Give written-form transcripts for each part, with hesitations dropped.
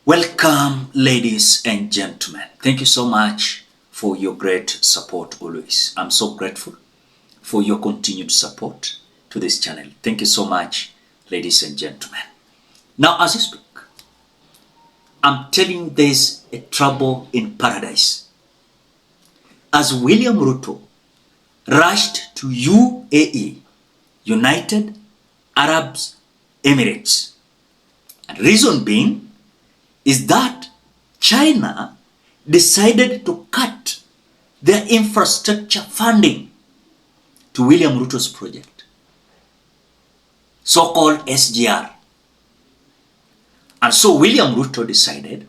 Welcome, ladies and gentlemen. Thank you so much for your great support always. I'm so grateful for your continued support to this channel. Thank you so much, ladies and gentlemen. Now, as I speak, I'm telling you there's a trouble in paradise. As William Ruto rushed to UAE, United Arab Emirates, and reason being is that China decided to cut their infrastructure funding to William Ruto's project, so-called SGR. And so William Ruto decided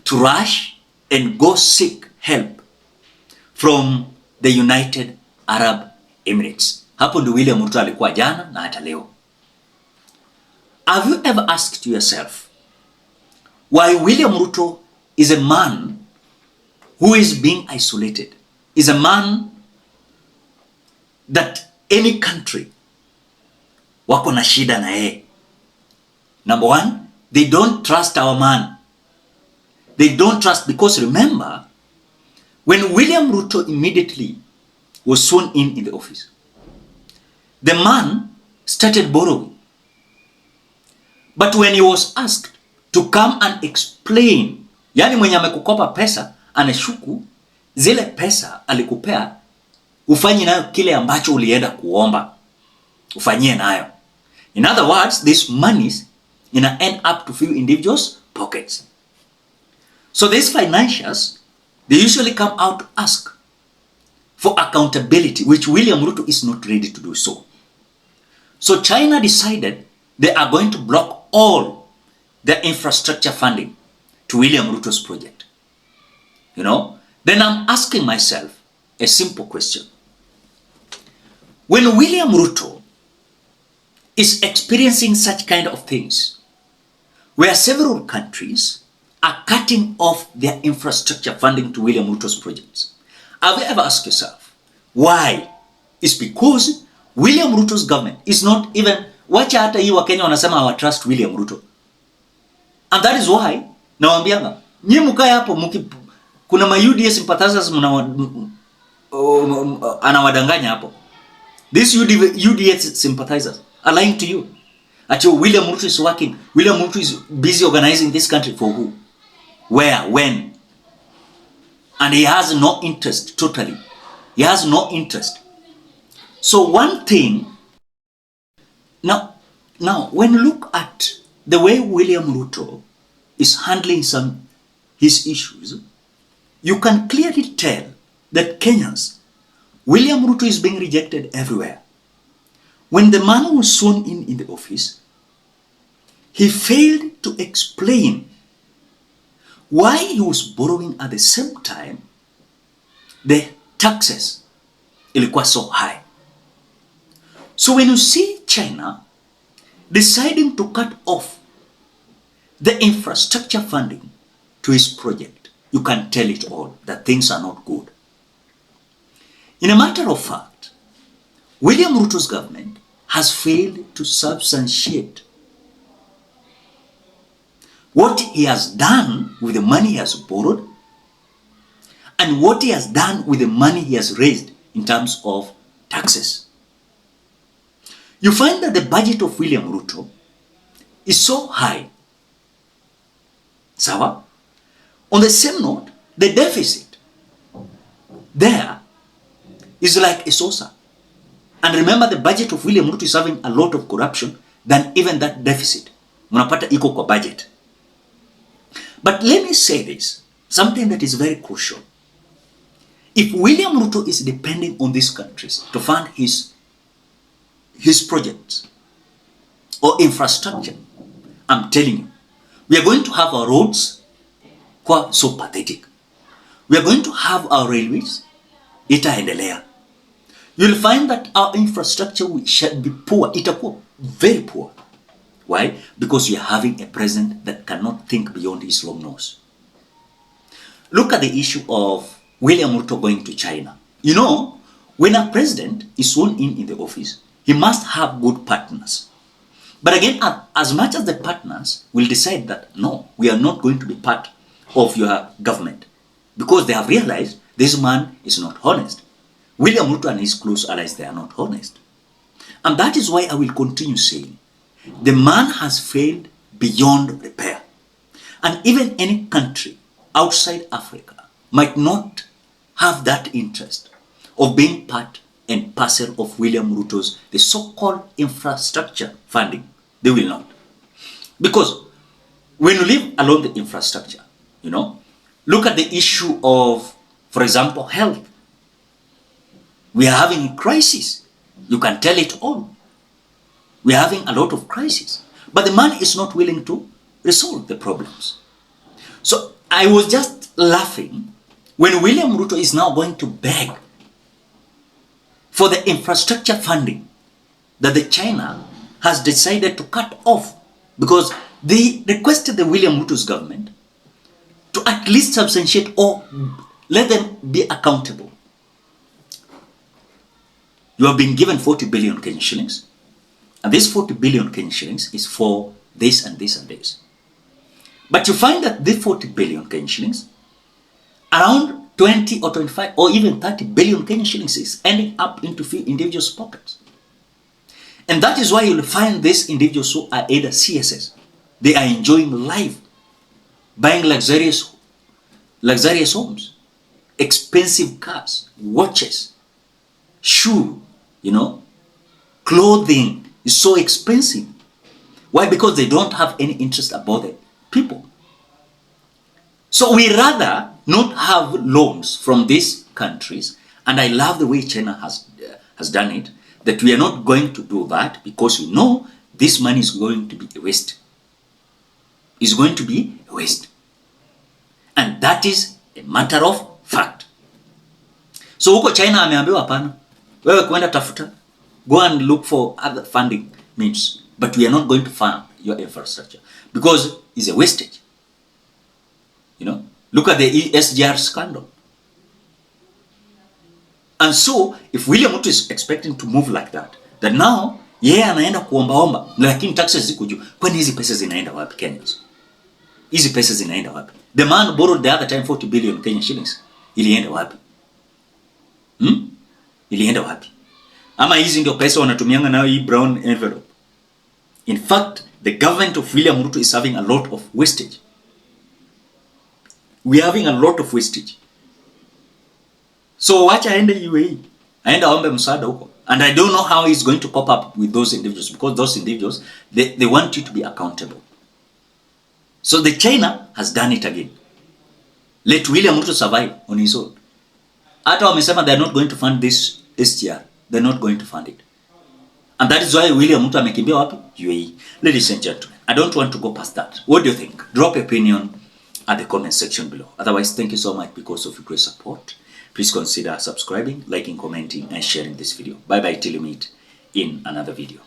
to rush and go seek help from the United Arab Emirates. Hapo ndio William Ruto alikuwa jana na hata leo. Have you ever asked yourself why William Ruto is a man who is being isolated, is a man that any country wako na shida na yeye? Number one, they don't trust our man. They don't trust, because remember, when William Ruto immediately was sworn in the office, the man started borrowing. But when he was asked to come and explain, yani mwenye amekukopa pesa anashuku zile pesa alikupea ufanye nayo kile ambacho ulienda kuomba ufanyie nayo. In other words, these monies end up to few individuals' pockets. So these financiers, they usually come out to ask for accountability, which William Ruto is not ready to do so. So China decided they are going to block all the infrastructure funding to William Ruto's project. Then I'm asking myself a simple question. When William Ruto is experiencing such kind of things, where several countries are cutting off their infrastructure funding to William Ruto's projects, have you ever asked yourself why? It's because William Ruto's government is not even, wacha hata hii wa Kenya wanasema hawa trust William Ruto. And that is why nawaambianga nyinyi mkae hapo kuna ma UDA sympathizers anawadanganya hapo. These UDA sympathizers are lying to you. Actually, William Ruto is working. William Ruto is busy organizing this country for who? Where? When? And he has no interest, totally. He has no interest. So one thing, now when you look at the way William Ruto is handling his issues, you can clearly tell that Kenyans, William Ruto is being rejected everywhere. When the man was sworn in the office, he failed to explain why he was borrowing at the same time the taxes ilikuwa so high. So when you see China deciding to cut off the infrastructure funding to his project, you can tell it all that things are not good. In a matter of fact, William Ruto's government has failed to substantiate what he has done with the money he has borrowed and what he has done with the money he has raised in terms of taxes. You find that the budget of William Ruto is so high. Sawa? On the same note, the deficit there is like a saucer. And remember, the budget of William Ruto is having a lot of corruption than even that deficit. Munapata iko kwa budget. But let me say this, something that is very crucial. If William Ruto is depending on these countries to fund his projects or infrastructure, I'm telling you, we are going to have our roads quite so pathetic. We are going to have our railways, itaendelea. You'll find that our infrastructure shall be poor, itakuwa very poor. Why? Because we are having a president that cannot think beyond his long nose. Look at the issue of William Ruto going to China. When a president is sworn in the office, he must have good partners. But again, as much as the partners will decide that, no, we are not going to be part of your government, because they have realized this man is not honest. William Ruto and his close allies, they are not honest. And that is why I will continue saying, the man has failed beyond repair. And even any country outside Africa might not have that interest of being part and parcel of William Ruto's, the so-called infrastructure funding. They will not. Because when you leave alone the infrastructure, look at the issue of, for example, health. We are having a crisis. You can tell it all. We are having a lot of crises. But the man is not willing to resolve the problems. So I was just laughing when William Ruto is now going to beg for the infrastructure funding that the China has decided to cut off, because they requested the William Ruto's government to at least substantiate or let them be accountable. You have been given 40 billion Kenyan shillings, and this 40 billion Kenyan shillings is for this and this and this. But you find that this 40 billion Kenyan shillings, around 20 or 25 or even 30 billion Kenyan shillings is ending up into few individuals' pockets. And that is why you'll find these individuals who are either CSS, they are enjoying life, buying luxurious homes, expensive cars, watches, shoe, clothing is so expensive. Why? Because they don't have any interest about the people. So we rather not have loans from these countries, and I love the way China has done it, that we are not going to do that because we know this money is going to be a waste. It's going to be a waste. And that is a matter of fact. So huko China ameambiwa hapana, wewe kwenda tafuta, go and look for other funding means, but we are not going to fund your infrastructure because it's a wastage. Look at the SGR scandal. And so, if William Ruto is expecting to move like that now, anaenda kuomba, lakini taxes ziko juu. Kwani hizi pesa zinaenda wapi Kenyans? Hizi pesa zinaenda wapi? The man borrowed the other time 40 billion Kenyan shillings. Ilienda wapi? Ilienda wapi? Ama hizi ndio pesa wanatumianga nayo hii brown envelope. In fact, the government of William Ruto is having a lot of wastage. We are having a lot of wastage. So wacha aende UAE, aende aombe msaada huko. And I don't know how he's going to pop up with those individuals, because those individuals, they want you to be accountable. So the China has done it again. Let William Ruto survive on his own. Hata wamesema they're not going to fund this SGR. They're not going to fund it. And that is why William Ruto amekimbia wapi? UAE. Ladies and gentlemen, I don't want to go past that. What do you think? Drop your opinion at the comment section below. Otherwise, thank you so much because of your great support. Please consider subscribing, liking, commenting, and sharing this video. Bye bye till you meet in another video.